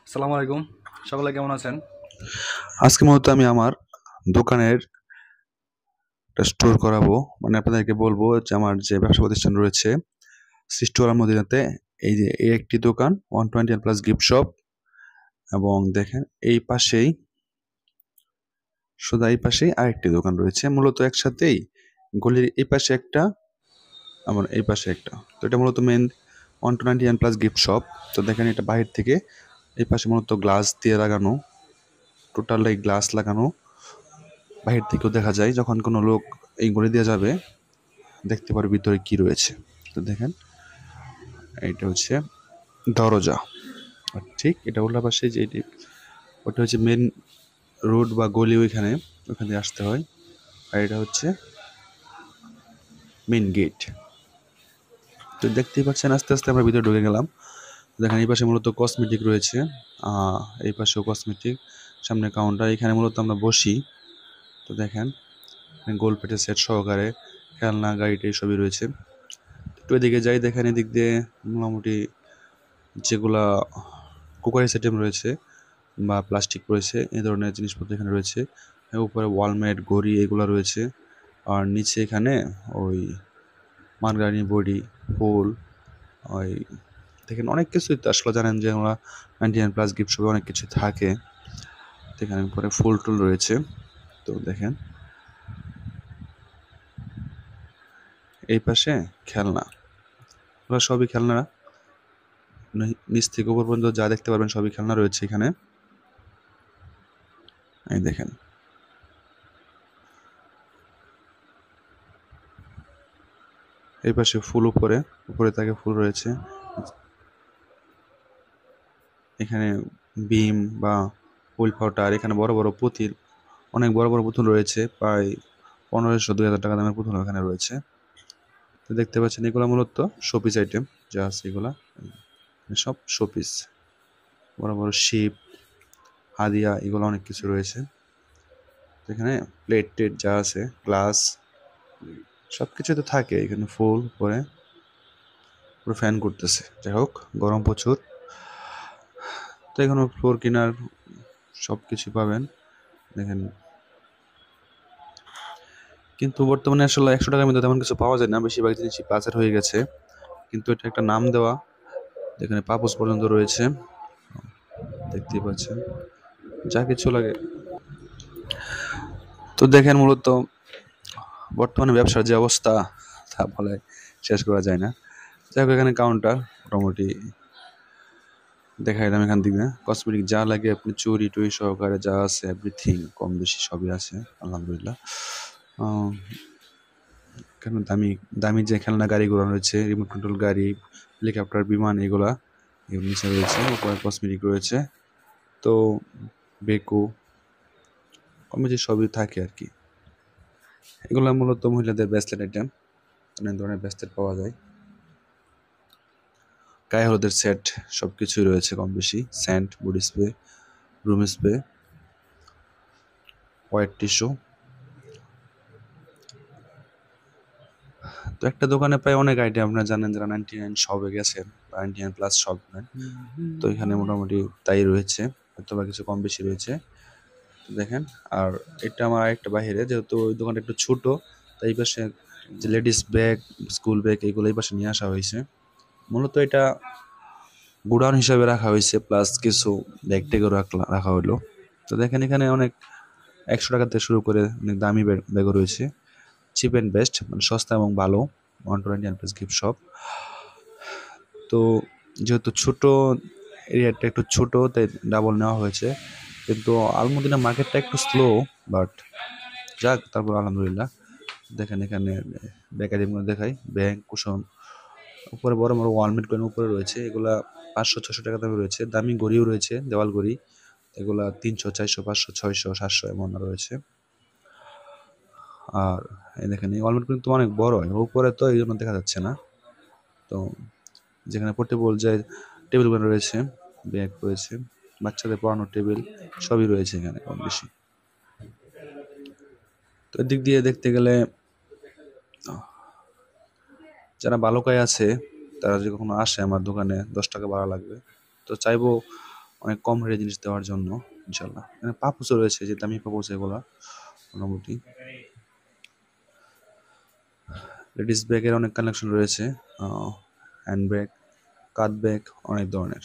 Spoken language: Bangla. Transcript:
আসসালামু আলাইকুম। সকলে কেমন আছেন? আজকে মূলত আমি আমার দোকানের একটা স্টোর করাবো। মানে আপনাদেরকে বলবো যে আমার যে ব্যবসা প্রতিষ্ঠান রয়েছে সৃষ্টিকলা মদিনাতে এই একটি দোকান 120 প্লাস গিফট শপ, এবং দেখেন এই পাশেই সোজা এই পাশেই আরেকটি দোকান রয়েছে। মূলত একসাথেই গলির এই পাশে একটা, আমার এই পাশে একটা। তো এটা মূলত মেন 120 প্লাস গিফট শপ। তো দেখেন এটা বাহির থেকে এই পাশে মূলত গ্লাস দিয়ে লাগানো, টোটাল এই গ্লাস লাগানো। বাহির থেকেও দেখা যায় যখন কোনো লোক এই গলি দিয়ে যাবে দেখতে পারবে ভিতরে কি রয়েছে। তো দেখেন এটা হচ্ছে দরজা, আর ঠিক এটা উল্টা পাশে যে ওটা হচ্ছে মেন রোড বা গলি, ওইখান দিয়ে আসতে হয়। আর এটা হচ্ছে মেন গেট। তো দেখতেই পাচ্ছেন আস্তে আস্তে আমরা ভিতরে ঢুকে গেলাম। দেখেন এই পাশে মূলত কসমেটিক রয়েছে, এই পাশেও কসমেটিক, সামনে কাউন্টার, এখানে মূলত আমরা বসি। তো দেখেন গোল পেটের সেট সহকারে খেলনা গাড়িটা সবই রয়েছে। একটু এদিকে যাই, দেখেন এদিক দিয়ে মোটামুটি যেগুলা কুকারি আইটেম রয়েছে বা প্লাস্টিক রয়েছে এই ধরনের জিনিসপত্র এখানে রয়েছে। উপরে ওয়ালমেট ঘড়ি এগুলো রয়েছে। আর নিচে এখানে ওই মার্গারিনি বডি ফুল, ওই দেখেন অনেক কিছুই তো আসলে জানেন যে আমরা 99 প্লাস গিফট শপে অনেক কিছু থাকে। এখানে উপরে ফুল টুল রয়েছে। তো দেখেন এই পাশে খেলনা, ওরা সবই খেলনা, নিচ থেকে উপর পর্যন্ত যা দেখতে পারবেন সবই খেলনা রয়েছে এখানে। এই দেখেন এই পাশে ফুল, উপরে উপরে তাকে ফুল রয়েছে। এখানে বিম বা হুইল পাউডার, এখানে বড় বড় পুঁতির, অনেক বড় বড় পুতুল রয়েছে, প্রায় 1500-2000 টাকা দামের পুতুল এখানে রয়েছে। তো দেখতে পাচ্ছেন এগুলো মূলত শোপিস আইটেম যা আছে, এগুলা সব শোপিস। বড় বড় শিপ, হাদিয়া, এগুলো অনেক কিছু রয়েছে। এখানে প্লেট টেট যা আছে, গ্লাস, সব কিছু তো থাকে এখানে। ফুল পরে পুরো ফ্যান করতেছে, যাই হোক গরম প্রচুর। তো এখানে ফ্লোর কিনার সব কিছু পাবেন দেখেন। কিন্তু বর্তমানে আসলে 100 টাকার মধ্যে তেমন কিছু পাওয়া যায় না, বেশিরভাগ জিনিসই প্লাসের হয়ে গেছে। কিন্তু এটা একটা নাম দেওয়া, এখানে পাপোশ পর্যন্ত রয়েছে, দেখতেই পাচ্ছেন যা কিছু লাগে। তো দেখেন মূলত বর্তমানে ব্যবসার যে অবস্থা তা বলে শেষ করা যায় না। যাই হোক এখানে কাউন্টার মোটামুটি দেখাই দিলাম। এখান থেকে কসমেটিক যা লাগে আপনি চুরি টুরি সহকারে যা আছে এভরিথিং কম বেশি সবই আছে আলহামদুলিল্লাহ। কেন দামি দামি যে খেলনা গাড়িগুলো রয়েছে, রিমোট কন্ট্রোল গাড়ি, হেলিকপ্টার, বিমান, এগুলো নিচে রয়েছে। উপরে কসমেটিক রয়েছে। তো বেকু কম বেশি সবই থাকে আর কি। এগুলো মূলত মহিলাদের ব্রেসলেট আইটেম, অনেক ধরনের ব্রেসলেট পাওয়া যায়। গায়ে হলুদের সেট সব কিছুই রয়েছে কম বেশি, sand, body spray, room spray, white tissue. তো একটা দোকানে প্রায় অনেক আইটেম, আপনারা জানেন যারা 99 শপে গেছেন, 99 প্লাস শপ নেন, তো এখানে মোটামুটি তাই রয়েছে, হয়তো বা কিছু কম বেশি রয়েছে। দেখেন আর এটা আমার আরেকটা বাহিরে, যেহেতু ওই দোকানটা একটু ছোট, তাই এই পাশে যে লেডিস ব্যাগ, স্কুল ব্যাগ, এগুলো এই পাশে নিয়ে আসা হয়েছে। মূলত এটা গুডাউন হিসাবে রাখা হয়েছে, প্লাস কিছু ব্যাগ ট্যাগও রাখা হলো। তো দেখেন এখানে অনেক 100 টাকা থেকে শুরু করে অনেক দামি ব্যাগও রয়েছে, চিপ অ্যান্ড বেস্ট, মানে সস্তা এবং ভালো। 120 প্লাস গিফট শপ। তো যেহেতু ছোট, এরিয়াটা একটু ছোট, তাই ডাবল নেওয়া হয়েছে। কিন্তু আলমদিনা মার্কেটটা একটু স্লো, বাট যাক তারপর আলহামদুলিল্লাহ। দেখেন এখানে বেকারির মধ্যে দেখাই, ব্যাংক কুশন, উপরে বড় বড় ওয়ালমেট কোন উপরে রয়েছে, এগুলা 500-600 টাকা দামে রয়েছে। দামি ঘড়িও রয়েছে, দেওয়াল ঘড়ি, এগুলা 300, 400, 500, 600, 500 এমন রয়েছে। আর এই দেখেন এই ওয়ালমেট কিন্তু অনেক বড়, উপরে তো এই জন্য দেখা যাচ্ছে না। তো যেখানে পোর্টেবল যে টেবিলগুলো রয়েছে, ব্যাগ রয়েছে, বাচ্চাদের পড়ানোর টেবিল, সবই রয়েছে এখানে কম বেশি। তো এদিক দিয়ে দেখতে গেলে যারা বালুকায় আছে তারা যদি কখনো আসে আমার দোকানে, 10 টাকা ভাড়া লাগবে। তো চাইবো অনেক কম রেটে জিনিস দেওয়ার জন্য ইনশাল্লাহ। এখানে পাপোশও রয়েছে, যে দামি পাপোশ এগুলা মোটামুটি। লেডিস ব্যাগের অনেক কালেকশন রয়েছে, হ্যান্ড ব্যাগ, কাঁধ ব্যাগ, অনেক ধরনের।